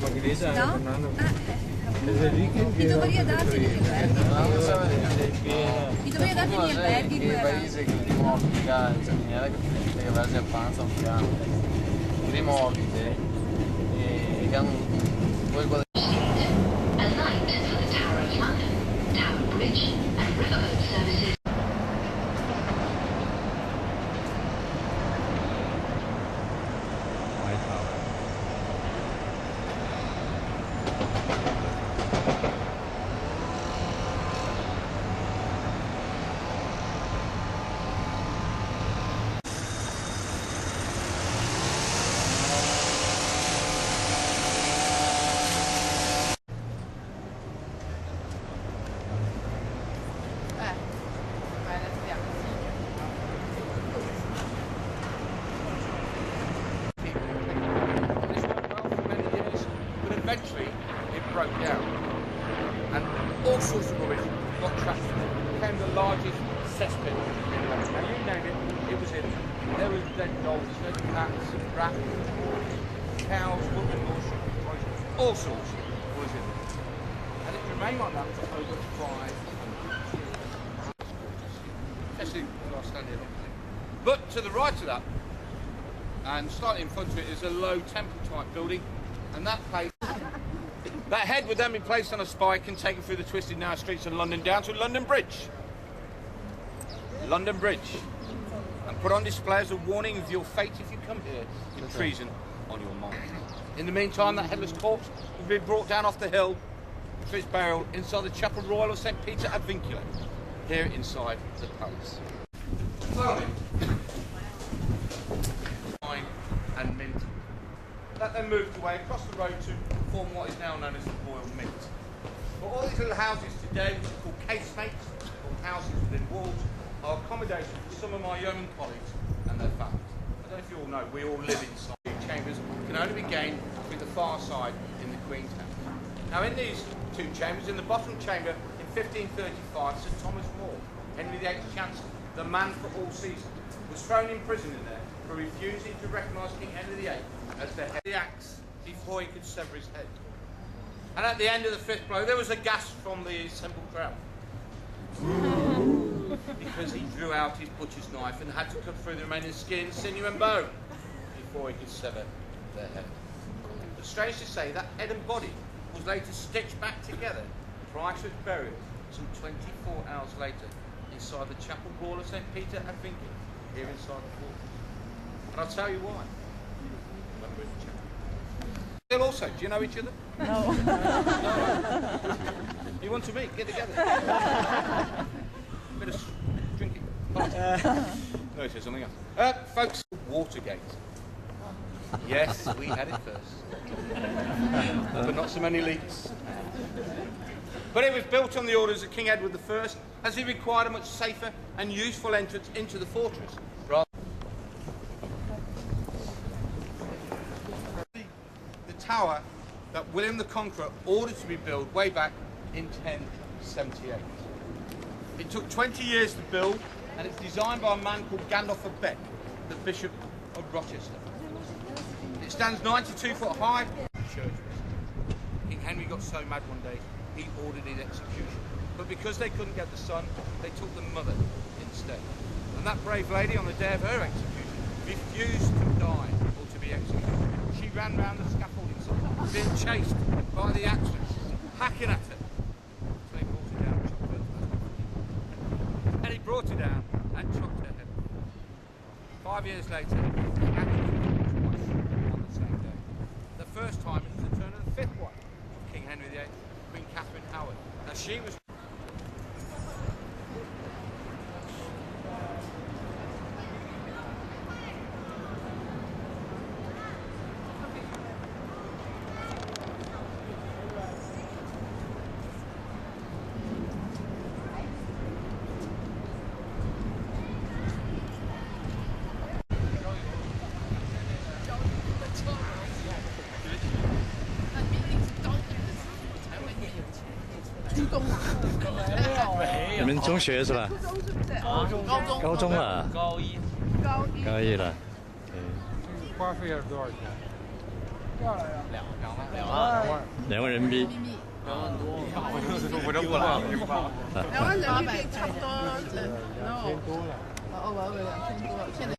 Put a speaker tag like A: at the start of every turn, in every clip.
A: magnese
B: no?
A: Ti
B: dovrei darti negli alberghi. Ti dovrei darti negli alberghi.
C: Che paese che dimostra che va a panza un piano. Rimorchite e poi quando eventually it broke down and all sorts of rubbish got trapped in it. It became the largest cesspit in London. Now you name it, it was in it. There was dead dogs, dead cats, rats, cows, women, all sorts was in it. And it remained like that for over 500 years. Especially when I stand here. But to the right of that, and slightly in front of it, is a low temple type building, and that place, that head would then be placed on a spike and taken through the twisted narrow streets of London down to London Bridge. London Bridge. And put on display as a warning of your fate if you come here with treason on your mind. In the meantime, that headless corpse will be brought down off the hill for its burial inside the Chapel Royal of St. Peter ad Vincula, here inside the palace. Slowly. Wine and mint. That then moved away across the road to form what is now known as the Royal Mint. But all these little houses today, which are called casemates, or houses within walls, are accommodation for some of my yeoman colleagues and their families. I don't know if you all know, we all live inside. These chambers can only be gained through the far side in the Queen's House. Now in these two chambers, in the bottom chamber in 1535, Sir Thomas More, Henry VIII's Chancellor, the man for all seasons, was thrown in prison in there for refusing to recognise King Henry VIII as the head of the axe before he could sever his head. And at the end of the fifth blow, there was a gasp from the assembled crowd. Because he drew out his butcher's knife and had to cut through the remaining skin, sinew and bone before he could sever their head. But strange to say, that head and body was later stitched back together prior to its burial some 24 hours later inside the Chapel Royal of St. Peter ad Vincula, here inside the fort. And I'll tell you why. Remember the chapel. Still also, do you know each other?
B: No.
C: No. You want to meet? Get together. Bit of drinking. No, it says something else. Folks, Watergate. Yes, we had it first. But not so many leaks. But it was built on the orders of King Edward I, as he required a much safer and useful entrance into the fortress. The tower that William the Conqueror ordered to be built way back in 1078. It took 20 years to build, and it's designed by a man called Gandalf of Beck, the Bishop of Rochester. It stands 92 foot high. King Henry got so mad one day, he ordered his execution. But because they couldn't get the son, they took the mother instead. And that brave lady, on the day of her execution, refused to die or to be executed. She ran round the scaffolding site, being chased by the axemen, hacking at her. So he brought her down and chopped her head. And he brought her down and chopped her head. 5 years later, he hanged twice on the same day. The first time it was the turn of the fifth wife of King Henry VIII, Queen Catherine Howard. Now she was
D: 你们中学是吧？高中了。
E: 高一。
D: 高一了。
E: 花费要多少钱？
D: 2万人民币。
A: 我就不了
B: 2万人民币差不多，2000多了。哦，我2000多了，现在。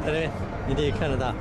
D: 在那边，你得看得到。